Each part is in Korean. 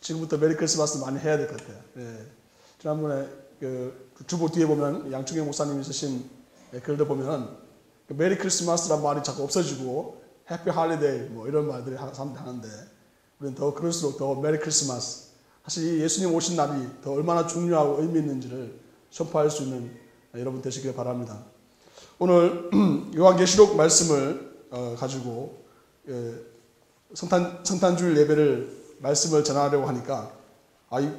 지금부터 메리 크리스마스 많이 해야 될 것 같아요. 예. 지난번에 그 주보 뒤에 보면 양충영 목사님이 쓰신 글들 보면 메리 크리스마스란 말이 자꾸 없어지고 해피 할리데이 뭐 이런 말들이 사람들이 하는데 우리는 더 그럴수록 더 메리 크리스마스, 사실 예수님 오신 날이 더 얼마나 중요하고 의미 있는지를 선포할 수 있는 여러분 되시길 바랍니다. 오늘 요한계시록 말씀을 가지고 성탄주일 예배를 말씀을 전하려고 하니까 이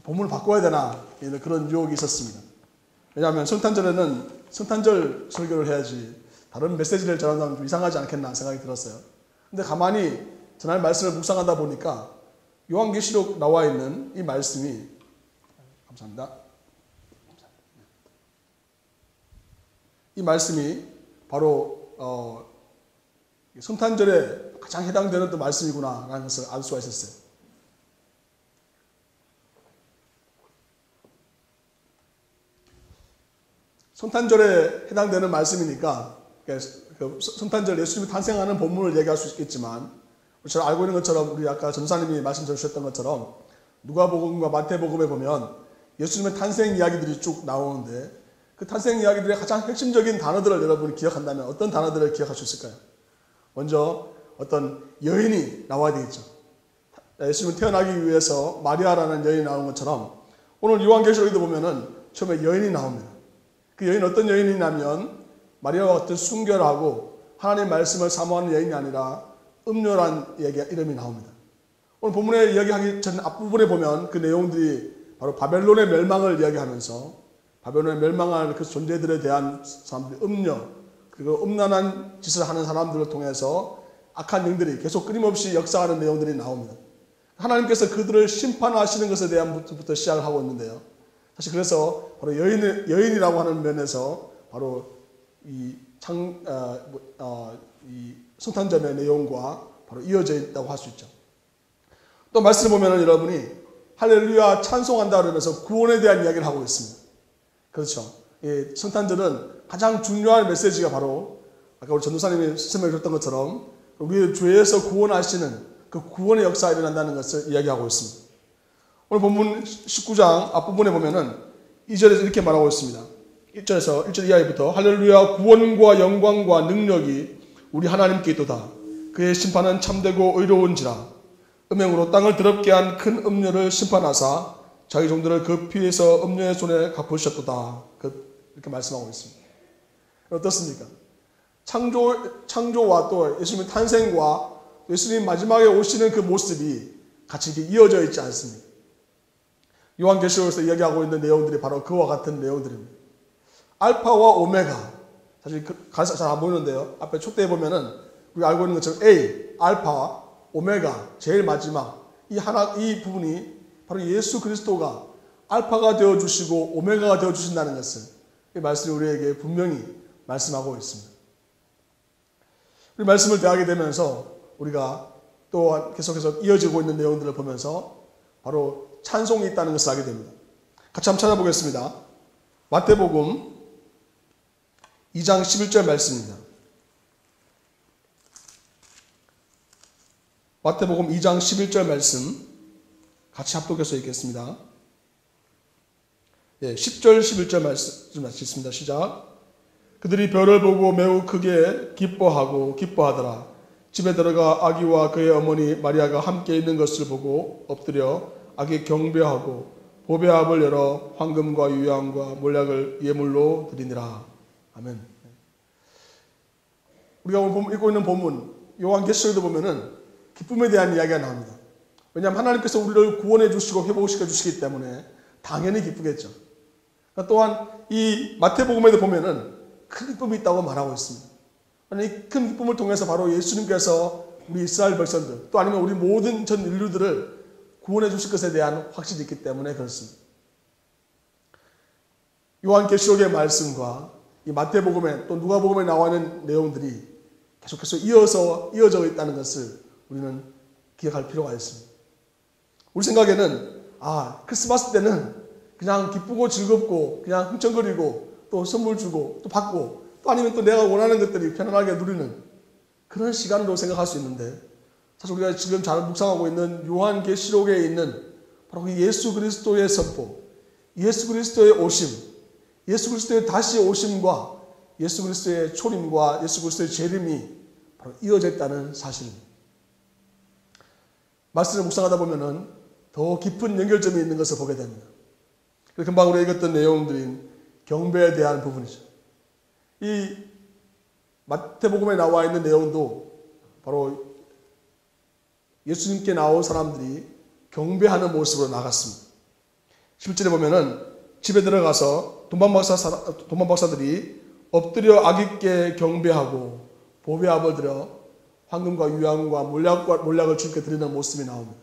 본문을 바꿔야 되나 이런 그런 유혹이 있었습니다. 왜냐하면 성탄절에는 성탄절 설교를 해야지 다른 메시지를 전한다면 좀 이상하지 않겠나 생각이 들었어요. 근데 가만히 전할 말씀을 묵상하다 보니까 요한계시록 나와 있는 이 말씀이, 감사합니다. 이 말씀이 바로 성탄절에 가장 해당되는 또 말씀이구나 라는 것을 알 수가 있었어요. 성탄절에 해당되는 말씀이니까 성탄절 예수님이 탄생하는 본문을 얘기할 수 있겠지만 우리 잘 알고 있는 것처럼 우리 아까 전사님이 말씀 주셨던 것처럼 누가복음과 마태복음에 보면 예수님의 탄생 이야기들이 쭉 나오는데 그 탄생 이야기들의 가장 핵심적인 단어들을 여러분이 기억한다면 어떤 단어들을 기억할 수 있을까요? 먼저 어떤 여인이 나와야 되겠죠. 예수님은 태어나기 위해서 마리아라는 여인이 나오는 것처럼 오늘 요한계시록에도 보면은 처음에 여인이 나옵니다. 그 여인은 어떤 여인이냐면 마리아와 같은 순결하고 하나님의 말씀을 사모하는 여인이 아니라 음녀란 이름이 나옵니다. 오늘 본문에 이야기하기 전 앞부분에 보면 그 내용들이 바로 바벨론의 멸망을 이야기하면서 바벨론의 멸망할 그 존재들에 대한 사람들이 음녀, 그리고 음란한 짓을 하는 사람들을 통해서 악한 영들이 계속 끊임없이 역사하는 내용들이 나옵니다. 하나님께서 그들을 심판하시는 것에 대한 부터 시작을 하고 있는데요. 사실 그래서 바로 여인이라고 하는 면에서 바로 이 성탄절의 내용과 바로 이어져 있다고 할 수 있죠. 또 말씀을 보면 여러분이 할렐루야 찬송한다 그러면서 구원에 대한 이야기를 하고 있습니다. 그렇죠. 이 성탄절은 가장 중요한 메시지가 바로 아까 우리 전도사님이 설명해 주셨던 것처럼 우리의 죄에서 구원하시는 그 구원의 역사가 일어난다는 것을 이야기하고 있습니다. 오늘 본문 19장 앞부분에 보면은 2절에서 이렇게 말하고 있습니다. 1절 이하부터 할렐루야 구원과 영광과 능력이 우리 하나님께 있도다. 그의 심판은 참되고 의로운지라. 음행으로 땅을 더럽게 한 큰 음녀를 심판하사 자기 종들을 그 피해서 음녀의 손에 갚으셨도다. 이렇게 말씀하고 있습니다. 어떻습니까? 창조와 또 예수님의 탄생과 예수님 마지막에 오시는 그 모습이 같이 이렇게 이어져 있지 않습니까? 요한계시록에서 이야기하고 있는 내용들이 바로 그와 같은 내용들입니다. 알파와 오메가, 사실 가사 잘 안 보이는데요. 앞에 촛대에 보면은 우리가 알고 있는 것처럼 A, 알파, 오메가, 제일 마지막 이 부분이 바로 예수 그리스도가 알파가 되어주시고 오메가가 되어주신다는 것을 이 말씀이 우리에게 분명히 말씀하고 있습니다. 우리 말씀을 대하게 되면서 우리가 또한 계속해서 이어지고 있는 내용들을 보면서 바로 찬송이 있다는 것을 알게 됩니다. 같이 한번 찾아보겠습니다. 마태복음 2장 11절 말씀입니다. 마태복음 2장 11절 말씀 같이 합독해서 읽겠습니다. 10절 11절 말씀 읽겠습니다. 시작. 그들이 별을 보고 매우 크게 기뻐하더라. 집에 들어가 아기와 그의 어머니 마리아가 함께 있는 것을 보고 엎드려 아기 경배하고 보배압을 열어 황금과 유향과 몰약을 예물로 드리니라. 아멘. 우리가 오늘 읽고 있는 본문 요한계시록에도 보면은 기쁨에 대한 이야기가 나옵니다. 왜냐하면 하나님께서 우리를 구원해 주시고 회복시켜 주시기 때문에 당연히 기쁘겠죠. 또한 이 마태복음에도 보면은 큰 기쁨이 있다고 말하고 있습니다. 이 큰 기쁨을 통해서 바로 예수님께서 우리 이스라엘 백성들 또 아니면 우리 모든 전 인류들을 구원해 주실 것에 대한 확신이 있기 때문에 그렇습니다. 요한계시록의 말씀과 이 마태복음에 또 누가복음에 나와 있는 내용들이 계속해서 이어져 있다는 것을 우리는 기억할 필요가 있습니다. 우리 생각에는 크리스마스 때는 그냥 기쁘고 즐겁고 그냥 흥청거리고 또 선물 주고 또 받고 또 아니면 또 내가 원하는 것들이 편안하게 누리는 그런 시간으로 생각할 수 있는데 사실 우리가 지금 잘 묵상하고 있는 요한계시록에 있는 바로 그 예수 그리스도의 선포, 예수 그리스도의 오심, 예수 그리스도의 다시 오심과 예수 그리스도의 초림과 예수 그리스도의 재림이 바로 이어져 있다는 사실입니다. 말씀을 묵상하다 보면은 더 깊은 연결점이 있는 것을 보게 됩니다. 금방 우리가 읽었던 내용들인 경배에 대한 부분이죠. 이 마태복음에 나와 있는 내용도 바로 예수님께 나온 사람들이 경배하는 모습으로 나갔습니다. 11절에 보면은 집에 들어가서 돈방박사들이 엎드려 악있게 경배하고 보배압을 들여 황금과 유황과 몰약을 주님께 드리는 모습이 나옵니다.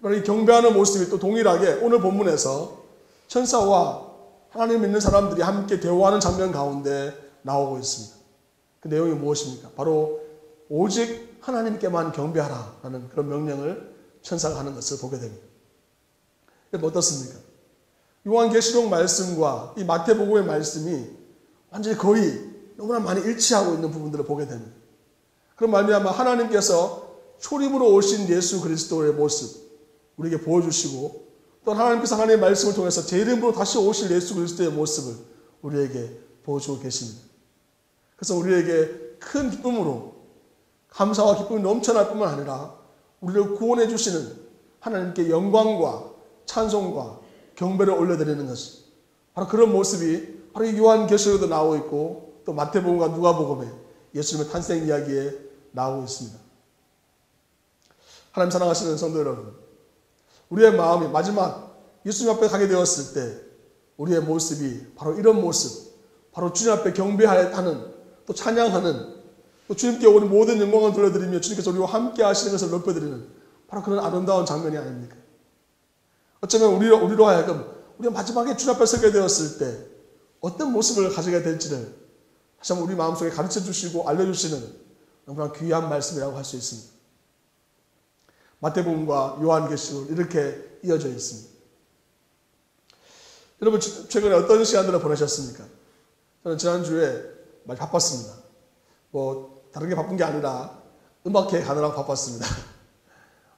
이 경배하는 모습이 또 동일하게 오늘 본문에서 천사와 하나님 믿는 사람들이 함께 대화하는 장면 가운데 나오고 있습니다. 그 내용이 무엇입니까? 바로 오직 하나님께만 경배하라라는 그런 명령을 천사가 하는 것을 보게 됩니다. 어떻습니까? 요한계시록 말씀과 이 마태복음의 말씀이 완전히 거의 너무나 많이 일치하고 있는 부분들을 보게 됩니다. 그런 말미암아 하나님께서 초림으로 오신 예수 그리스도의 모습 우리에게 보여주시고 또 하나님께서 하나님의 말씀을 통해서 재림으로 다시 오실 예수 그리스도의 모습을 우리에게 보여주고 계십니다. 그래서 우리에게 큰 기쁨으로 감사와 기쁨이 넘쳐날 뿐만 아니라 우리를 구원해 주시는 하나님께 영광과 찬송과 경배를 올려드리는 것이 바로 그런 모습이 바로 이 요한계시록에도 나오고 있고 또 마태복음과 누가복음에 예수님의 탄생 이야기에 나오고 있습니다. 하나님 사랑하시는 성도 여러분, 우리의 마음이 마지막 예수님 앞에 가게 되었을 때 우리의 모습이 바로 이런 모습, 바로 주님 앞에 경배하는 또 찬양하는 또 주님께 우리 모든 영광을 돌려드리며 주님께서 우리와 함께 하시는 것을 높여드리는 바로 그런 아름다운 장면이 아닙니까? 어쩌면 우리로 하여금 우리가 마지막에 주님 앞에 서게 되었을 때 어떤 모습을 가지게 될지를 다시 한번 우리 마음속에 가르쳐 주시고 알려주시는 너무나 귀한 말씀이라고 할 수 있습니다. 마태복음과 요한계시록 이렇게 이어져 있습니다. 여러분 최근에 어떤 시간들을 보내셨습니까? 저는 지난주에 많이 바빴습니다. 뭐 다른 게 바쁜 게 아니라 음악회 가느라고 바빴습니다.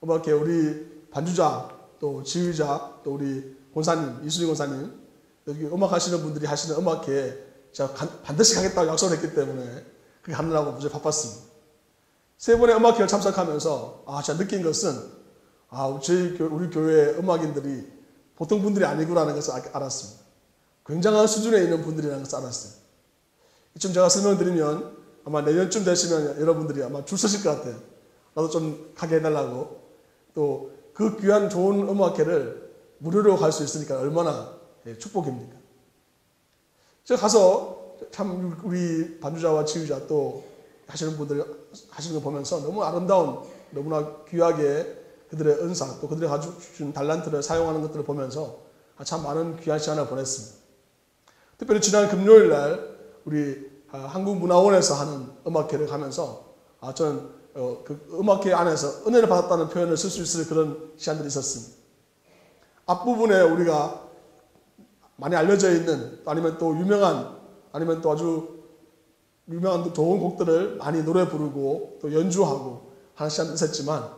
음악회 우리 반주자 또 지휘자 또 우리 권사님 이수진 권사님 여기 음악 하시는 분들이 하시는 음악회에 제가 반드시 가겠다고 약속을 했기 때문에 그게 가느라고 무지 바빴습니다. 세 번의 음악회를 참석하면서 제가 느낀 것은 우리 교회 음악인들이 보통 분들이 아니구나라는 것을 알았습니다. 굉장한 수준에 있는 분들이라는 것을 알았어요. 이쯤 제가 설명드리면 아마 내년쯤 되시면 여러분들이 아마 줄 서실 것 같아요. 나도 좀 가게 해달라고. 또 그 귀한 좋은 음악회를 무료로 갈 수 있으니까 얼마나 축복입니까? 제가 가서 참 우리 반주자와 지휘자 또 하시는 분들 하시는 거 보면서 너무 아름다운 너무나 귀하게 그들의 은사 또 그들이 가지고 준 달란트를 사용하는 것들을 보면서 참 많은 귀한 시간을 보냈습니다. 특별히 지난 금요일 날 우리 한국문화원에서 하는 음악회를 가면서 저는 그 음악회 안에서 은혜를 받았다는 표현을 쓸 수 있을 그런 시간들이 있었습니다. 앞부분에 우리가 많이 알려져 있는 아니면 또 유명한 아니면 또 아주 유명한 좋은 곡들을 많이 노래 부르고 또 연주하고 하는 시간도 있었지만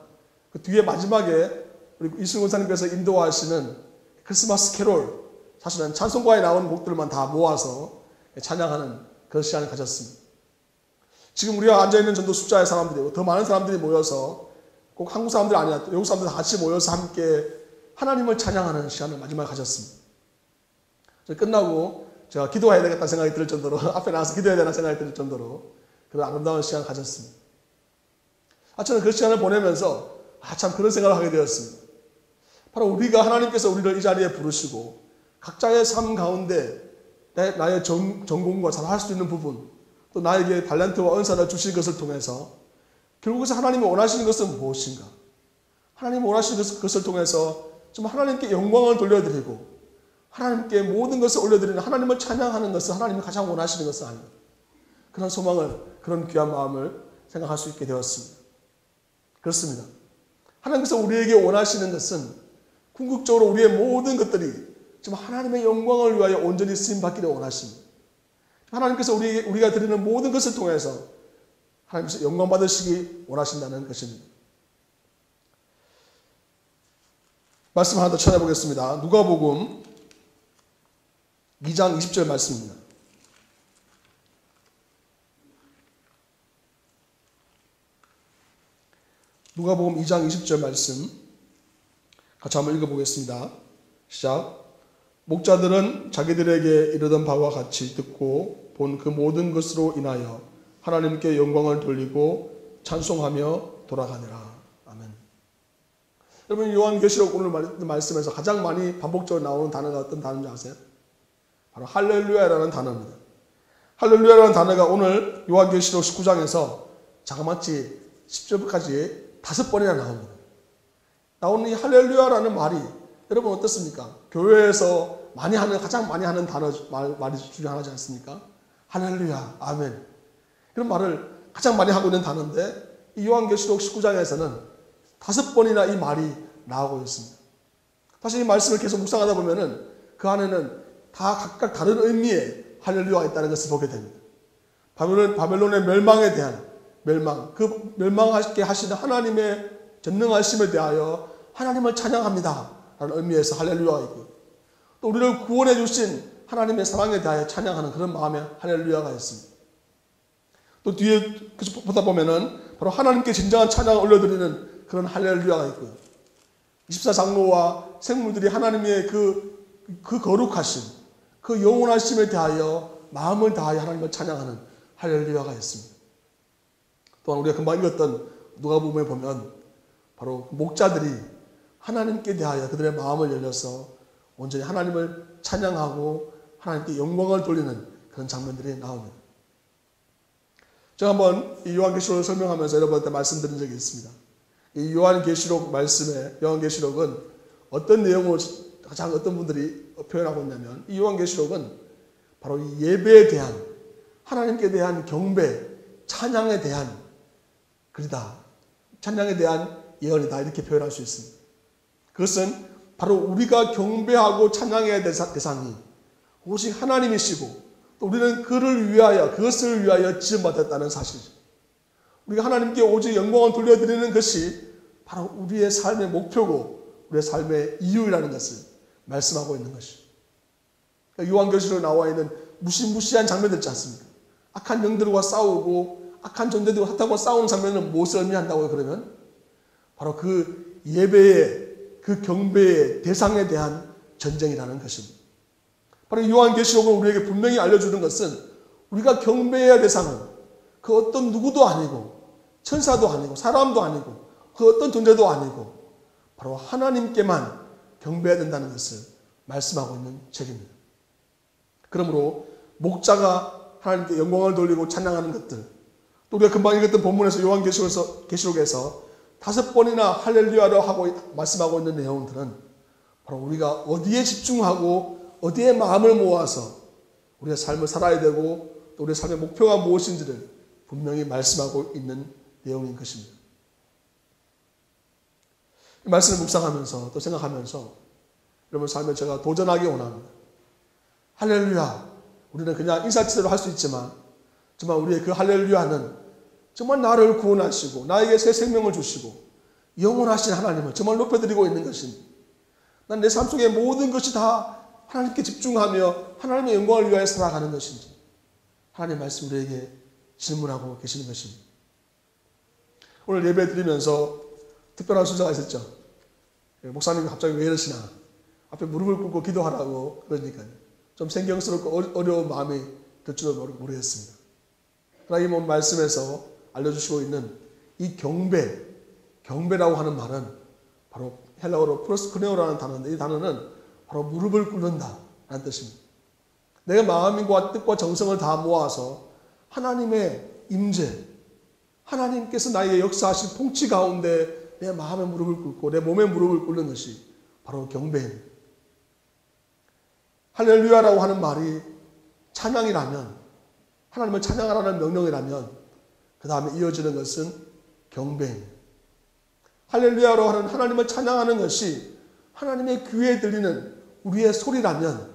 그 뒤에 마지막에 우리 이수진 권사님께서 인도하시는 크리스마스 캐롤 사실은 찬송가에 나온 곡들만 다 모아서 찬양하는 그런 시간을 가졌습니다. 지금 우리가 앉아있는 정도 숫자의 사람들이 더 많은 사람들이 모여서 꼭 한국 사람들이 아니라 외국 사람들 같이 모여서 함께 하나님을 찬양하는 시간을 마지막에 가졌습니다. 끝나고 제가 기도해야 되겠다는 생각이 들 정도로 앞에 나가서 기도해야 되는 생각이 들 정도로 그런 아름다운 시간을 가졌습니다. 저는 그 시간을 보내면서 참 그런 생각을 하게 되었습니다. 바로 우리가 하나님께서 우리를 이 자리에 부르시고 각자의 삶 가운데 나의 전공과 잘할 수 있는 부분 또 나에게 달란트와 은사를 주신 것을 통해서 결국에서 하나님이 원하시는 것은 무엇인가? 하나님이 원하시는 것을 통해서 좀 하나님께 영광을 돌려드리고 하나님께 모든 것을 올려드리는 하나님을 찬양하는 것을 하나님이 가장 원하시는 것은 아닙니다. 그런 소망을 그런 귀한 마음을 생각할 수 있게 되었습니다. 그렇습니다. 하나님께서 우리에게 원하시는 것은 궁극적으로 우리의 모든 것들이 지금 하나님의 영광을 위하여 온전히 쓰임받기를 원하십니다. 하나님께서 우리가 드리는 모든 것을 통해서 하나님께서 영광 받으시기 원하신다는 것입니다. 말씀 하나 더 찾아보겠습니다. 누가복음 2장 20절 말씀입니다. 누가복음 2장 20절 말씀 같이 한번 읽어보겠습니다. 시작. 목자들은 자기들에게 이르던 바와 같이 듣고 본 그 모든 것으로 인하여 하나님께 영광을 돌리고 찬송하며 돌아가니라. 아멘. 여러분, 요한계시록 오늘 말씀에서 가장 많이 반복적으로 나오는 단어가 어떤 단어인지 아세요? 바로 할렐루야라는 단어입니다. 할렐루야라는 단어가 오늘 요한계시록 19장에서 자그마치 10절까지 5번이나 나옵니다. 나오는 이 할렐루야라는 말이 여러분 어떻습니까? 교회에서 가장 많이 하는 단어 말이 중에 하나지 않습니까? 할렐루야, 아멘. 이런 말을 가장 많이 하고 있는 단어인데 이 요한계시록 19장에서는 5번이나 이 말이 나오고 있습니다. 사실 이 말씀을 계속 묵상하다 보면은 그 안에는 다 각각 다른 의미의 할렐루야가 있다는 것을 보게 됩니다. 바벨론의 멸망에 대한 멸망, 그 멸망하게 하시는 하나님의 전능하심에 대하여 하나님을 찬양합니다 라는 의미에서 할렐루야가 있고, 또 우리를 구원해 주신 하나님의 사랑에 대하여 찬양하는 그런 마음의 할렐루야가 있습니다. 또 뒤에 보다 보면은 바로 하나님께 진정한 찬양을 올려드리는 그런 할렐루야가 있고요. 24장로와 생물들이 하나님의 그 거룩하심, 그 영원하심에 대하여 마음을 다하여 하나님을 찬양하는 할렐루야가 있습니다. 또한 우리가 금방 읽었던 누가복음에 보면 바로 목자들이 하나님께 대하여 그들의 마음을 열려서 온전히 하나님을 찬양하고 하나님께 영광을 돌리는 그런 장면들이 나옵니다. 제가 한번 이 요한계시록을 설명하면서 여러분한테 말씀드린 적이 있습니다. 이 요한계시록 말씀에, 요한계시록은 어떤 내용으로 가장 어떤 분들이 표현하고 있냐면, 이 요한계시록은 바로 이 예배에 대한, 하나님께 대한 경배, 찬양에 대한 글이다. 찬양에 대한 예언이다. 이렇게 표현할 수 있습니다. 그것은 바로 우리가 경배하고 찬양해야 될 대상이 오직 하나님이시고, 또 우리는 그것을 위하여 지음받았다는 사실이죠. 우리가 하나님께 오직 영광을 돌려드리는 것이 바로 우리의 삶의 목표고 우리의 삶의 이유라는 것을 말씀하고 있는 것이죠. 그러니까 요한계시록에 나와 있는 무시무시한 장면들 있지 않습니까? 악한 영들과 싸우고 악한 존재들과 사탄과 싸우는 장면은 무엇을 의미한다고요? 그러면 바로 그 예배의, 그 경배의 대상에 대한 전쟁이라는 것입니다. 바로 요한계시록은 우리에게 분명히 알려주는 것은 우리가 경배해야 할 대상은 그 어떤 누구도 아니고 천사도 아니고 사람도 아니고 그 어떤 존재도 아니고 바로 하나님께만 경배해야 된다는 것을 말씀하고 있는 책입니다. 그러므로 목자가 하나님께 영광을 돌리고 찬양하는 것들, 또 우리가 금방 읽었던 본문에서 요한계시록에서 5번이나 할렐루야로 말씀하고 있는 내용들은 바로 우리가 어디에 집중하고 어디에 마음을 모아서 우리의 삶을 살아야 되고 또 우리의 삶의 목표가 무엇인지를 분명히 말씀하고 있는 내용인 것입니다. 이 말씀을 묵상하면서 또 생각하면서 여러분 삶에 제가 도전하기 원합니다. 할렐루야, 우리는 그냥 인사치대로 할 수 있지만 정말 우리의 그 할렐루야는 정말 나를 구원하시고 나에게 새 생명을 주시고 영원하신 하나님을 정말 높여드리고 있는 것입니다. 난 내 삶 속의 모든 것이 다 하나님께 집중하며 하나님의 영광을 위하여 살아가는 것인지 하나님의 말씀 우리에게 질문하고 계시는 것입니다. 오늘 예배 드리면서 특별한 순서가 있었죠. 목사님이 갑자기 왜 이러시나, 앞에 무릎을 꿇고 기도하라고 그러니까요. 좀 생경스럽고 어려운 마음이 들 줄은 모르겠습니다. 하나님 오늘 말씀에서 알려주시고 있는 이 경배라고 하는 말은 바로 헬라어로 프로스크네오라는 단어인데, 이 단어는 바로 무릎을 꿇는다 라는 뜻입니다. 내 마음과 뜻과 정성을 다 모아서 하나님의 임재, 하나님께서 나에게 역사하신 통치 가운데 내 마음의 무릎을 꿇고 내 몸의 무릎을 꿇는 것이 바로 경배입니다. 할렐루야라고 하는 말이 찬양이라면, 하나님을 찬양하라는 명령이라면 그 다음에 이어지는 것은 경배입니다. 할렐루야로 하는 하나님을 찬양하는 것이 하나님의 귀에 들리는 우리의 소리라면,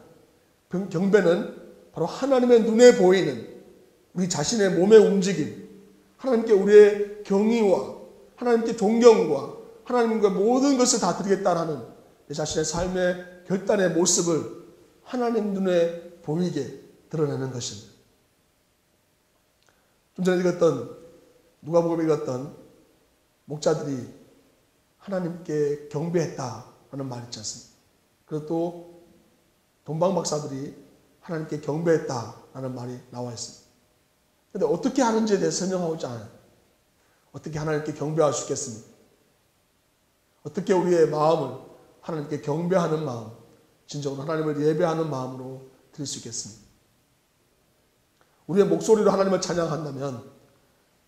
경배는 바로 하나님의 눈에 보이는 우리 자신의 몸의 움직임, 하나님께 우리의 경의와 하나님께 존경과 하나님과 모든 것을 다 드리겠다라는 내 자신의 삶의 결단의 모습을 하나님 눈에 보이게 드러내는 것입니다. 좀 전에 읽었던 누가복음에 읽었던 목자들이 하나님께 경배했다라는 말이 있지 않습니까? 그리고 또 동방박사들이 하나님께 경배했다라는 말이 나와 있습니다. 그런데 어떻게 하는지에 대해서 설명하고 있지 않아요. 어떻게 하나님께 경배할 수 있겠습니까? 어떻게 우리의 마음을 하나님께 경배하는 마음, 진정으로 하나님을 예배하는 마음으로 드릴 수 있겠습니까? 우리의 목소리로 하나님을 찬양한다면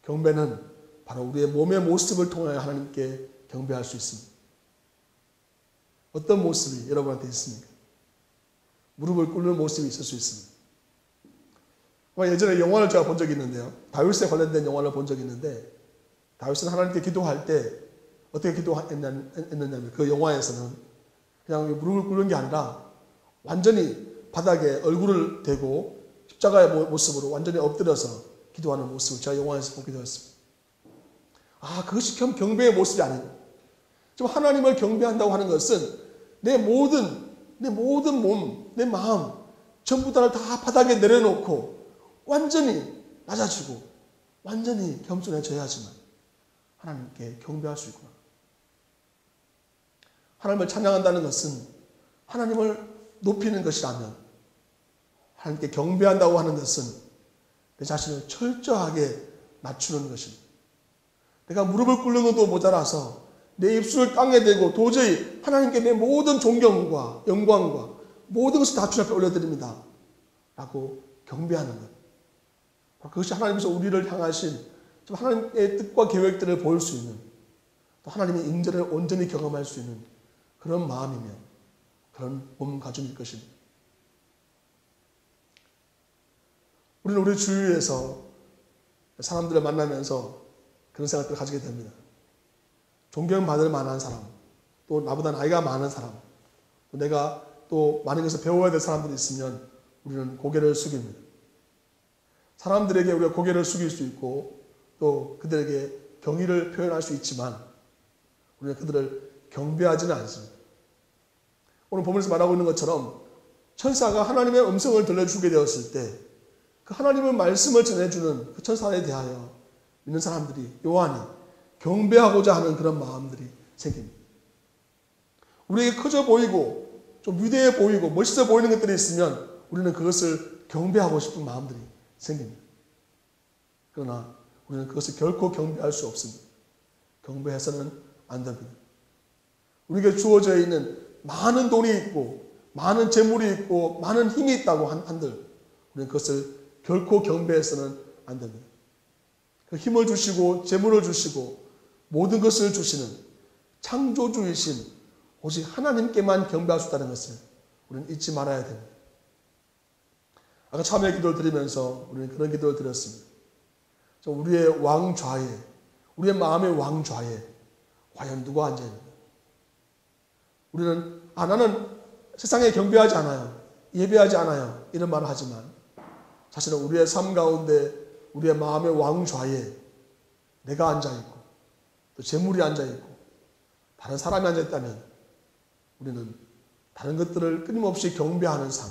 경배는 바로 우리의 몸의 모습을 통하여 하나님께 경배할 수 있습니다. 어떤 모습이 여러분한테 있습니까? 무릎을 꿇는 모습이 있을 수 있습니다. 예전에 영화를 제가 본 적이 있는데요. 다윗에 관련된 영화를 본 적이 있는데 다윗은 하나님께 기도할 때 어떻게 기도했느냐면 그 영화에서는 그냥 무릎을 꿇는 게 아니라 완전히 바닥에 얼굴을 대고 십자가의 모습으로 완전히 엎드려서 기도하는 모습을 제가 영화에서 보기도 했습니다. 그것이 경배의 모습이 아니고 지금 하나님을 경배한다고 하는 것은 내 모든 몸, 내 마음 전부 다 바닥에 내려놓고 완전히 낮아지고 완전히 겸손해져야지만 하나님께 경배할 수 있구나. 하나님을 찬양한다는 것은 하나님을 높이는 것이라면 하나님께 경배한다고 하는 것은 내 자신을 철저하게 낮추는 것입니다. 내가 무릎을 꿇는 것도 모자라서 내 입술을 땅에 대고 도저히 하나님께 내 모든 존경과 영광과 모든 것을 다 주 앞에 올려드립니다. 라고 경배하는 것. 그것이 하나님께서 우리를 향하신 하나님의 뜻과 계획들을 볼 수 있는 또 하나님의 인재를 온전히 경험할 수 있는 그런 마음이며 그런 몸가짐일 것입니다. 우리는 우리 주위에서 사람들을 만나면서 그런 생각들을 가지게 됩니다. 존경받을 만한 사람, 또 나보다 나이가 많은 사람, 또 내가 또 많은 것을 배워야 될 사람들이 있으면 우리는 고개를 숙입니다. 사람들에게 우리가 고개를 숙일 수 있고 또 그들에게 경의를 표현할 수 있지만 우리는 그들을 경배하지는 않습니다. 오늘 본문에서 말하고 있는 것처럼 천사가 하나님의 음성을 들려주게 되었을 때 그 하나님의 말씀을 전해주는 그 천사에 대하여 믿는 사람들이 요한이 경배하고자 하는 그런 마음들이 생깁니다. 우리에게 커져 보이고 좀 위대해 보이고 멋있어 보이는 것들이 있으면 우리는 그것을 경배하고 싶은 마음들이 생깁니다. 그러나 우리는 그것을 결코 경배할 수 없습니다. 경배해서는 안 됩니다. 우리에게 주어져 있는 많은 돈이 있고 많은 재물이 있고 많은 힘이 있다고 한들 우리는 그것을 결코 경배해서는 안 됩니다. 그 힘을 주시고 재물을 주시고 모든 것을 주시는 창조주이신 오직 하나님께만 경배할 수 있다는 것을 우리는 잊지 말아야 됩니다. 아까 참회 기도를 드리면서 우리는 그런 기도를 드렸습니다. 우리의 왕좌에, 우리의 마음의 왕좌에 과연 누가 앉아있는가? 우리는 나는 세상에 경배하지 않아요. 예배하지 않아요. 이런 말을 하지만 사실은 우리의 삶 가운데 우리의 마음의 왕좌에 내가 앉아있고 또 재물이 앉아있고 다른 사람이 앉아있다면 우리는 다른 것들을 끊임없이 경배하는 삶,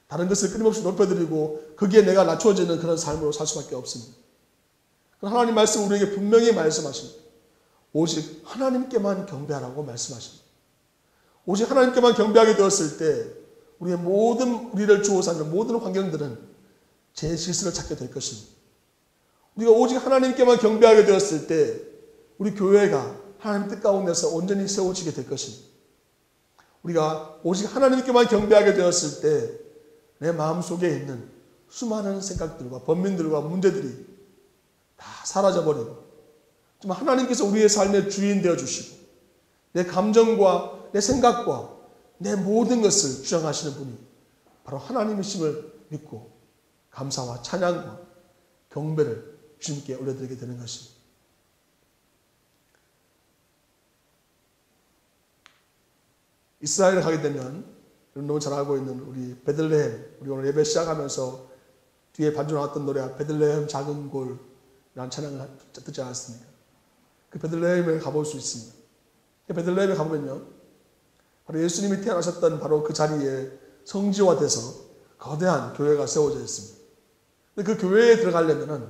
다른 것을 끊임없이 높여드리고 거기에 내가 낮춰지는 그런 삶으로 살 수밖에 없습니다. 하나님 말씀 우리에게 분명히 말씀하십니다. 오직 하나님께만 경배하라고 말씀하십니다. 오직 하나님께만 경배하게 되었을 때 우리의 모든 우리를 주어 사는 모든 환경들은 제 실수를 찾게 될 것입니다. 우리가 오직 하나님께만 경배하게 되었을 때 우리 교회가 하나님 뜻 가운데서 온전히 세워지게 될 것입니다. 우리가 오직 하나님께만 경배하게 되었을 때 내 마음속에 있는 수많은 생각들과 번민들과 문제들이 다 사라져버리고 정말 하나님께서 우리의 삶의 주인 되어주시고 내 감정과 내 생각과 내 모든 것을 주장하시는 분이 바로 하나님이심을 믿고 감사와 찬양과 경배를 주님께 올려드리게 되는 것입니다. 이스라엘에 가게 되면 너무 잘 알고 있는 우리 베들레헴, 우리 오늘 예배 시작하면서 뒤에 반주 나왔던 노래 베들레헴 작은 골이라는 찬양을 듣지 않았습니까? 그 베들레헴에 가볼 수 있습니다. 베들레헴에 가보면요 바로 예수님이 태어나셨던 바로 그 자리에 성지화돼서 거대한 교회가 세워져 있습니다. 근데 그 교회에 들어가려면은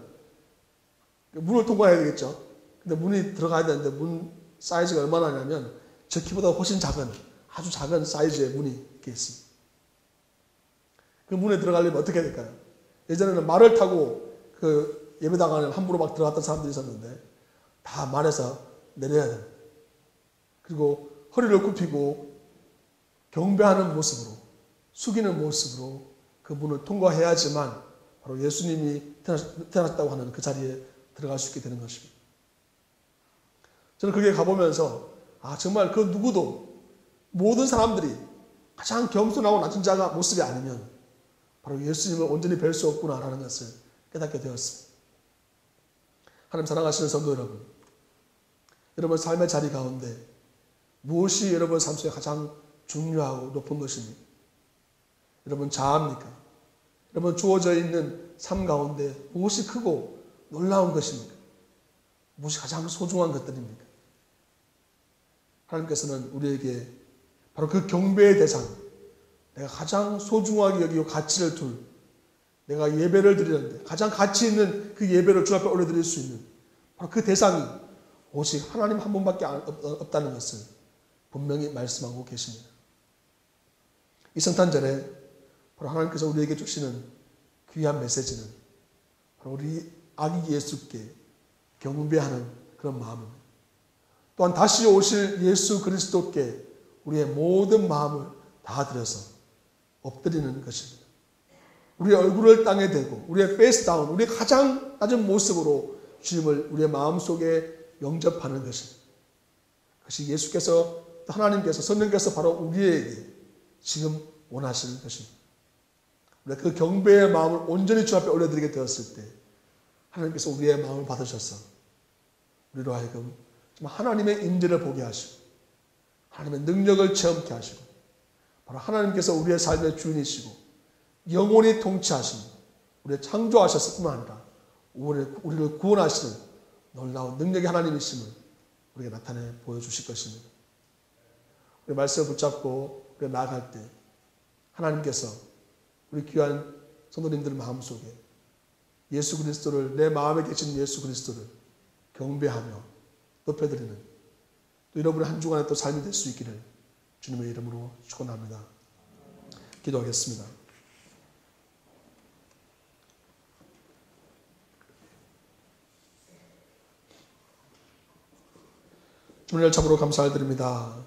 문을 통과해야 되겠죠. 근데 문이 들어가야 되는데 문 사이즈가 얼마나 하냐면 저 키보다 훨씬 작은, 아주 작은 사이즈의 문이 이렇게 있습니다. 그 문에 들어가려면 어떻게 해야 될까요? 예전에는 말을 타고 그 예배당을 함부로 막 들어갔던 사람들이 있었는데 다 말에서 내려야 됩니다. 그리고 허리를 굽히고 경배하는 모습으로, 숙이는 모습으로 그 문을 통과해야지만 바로 예수님이 태어났다고 하는 그 자리에 들어갈 수 있게 되는 것입니다. 저는 거기에 가보면서 정말 그 누구도, 모든 사람들이 가장 겸손하고 낮은 자가 모습이 아니면 바로 예수님을 온전히 뵐 수 없구나라는 것을 깨닫게 되었습니다. 하나님 사랑하시는 성도 여러분, 여러분 삶의 자리 가운데 무엇이 여러분 삶 속에 가장 중요하고 높은 것입니까? 여러분 자아입니까? 여러분 주어져 있는 삶 가운데 무엇이 크고 놀라운 것입니까? 무엇이 가장 소중한 것들입니까? 하나님께서는 우리에게 바로 그 경배의 대상, 내가 가장 소중하게 여기고 가치를 둘, 내가 예배를 드리는데 가장 가치 있는 그 예배를 주 앞에 올려드릴 수 있는 바로 그 대상이 오직 하나님 한 분밖에 없다는 것을 분명히 말씀하고 계십니다. 이 성탄절에 바로 하나님께서 우리에게 주시는 귀한 메시지는 바로 우리 아기 예수께 경배하는 그런 마음입니다. 또한 다시 오실 예수 그리스도께 우리의 모든 마음을 다 들여서 엎드리는 것입니다. 우리의 얼굴을 땅에 대고 우리의 페이스 다운, 우리의 가장 낮은 모습으로 주님을 우리의 마음속에 영접하는 것입니다. 그것이 예수께서, 하나님께서, 성령께서 바로 우리에게 지금 원하시는 것입니다. 우리가 그 경배의 마음을 온전히 주 앞에 올려드리게 되었을 때 하나님께서 우리의 마음을 받으셔서 우리로 하여금 하나님의 임재를 보게 하시고 하나님의 능력을 체험케 하시고 바로 하나님께서 우리의 삶의 주인이시고 영원히 통치하시고 우리를 창조하셨을 뿐만 아니라 우리를 구원하시는 놀라운 능력의 하나님이심을 우리에게 나타내 보여주실 것입니다. 우리 말씀을 붙잡고 우리가 나아갈 때 하나님께서 우리 귀한 성도님들 마음속에 예수 그리스도를, 내 마음에 계신 예수 그리스도를 경배하며 높여드리는 또 여러분의 한 주간의 또 삶이 될 수 있기를 주님의 이름으로 축원합니다. 기도하겠습니다. 주님을 참으로 감사드립니다.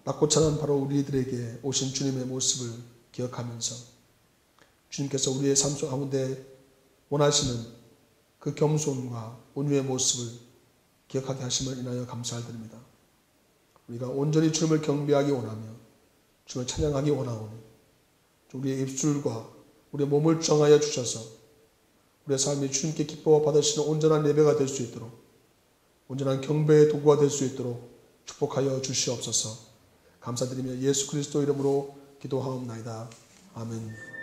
낮고찬한 바로 우리들에게 오신 주님의 모습을 기억하면서 주님께서 우리의 삶 속 가운데 원하시는 그 겸손과 온유의 모습을 기억하게 하심을 인하여 감사드립니다. 우리가 온전히 주님을 경배하기 원하며 주님을 찬양하기 원하오니 우리의 입술과 우리의 몸을 정하여 주셔서 우리의 삶이 주님께 기뻐 받으시는 온전한 예배가 될 수 있도록, 온전한 경배의 도구가 될 수 있도록 축복하여 주시옵소서. 감사드리며 예수 그리스도 이름으로 기도하옵나이다. 아멘.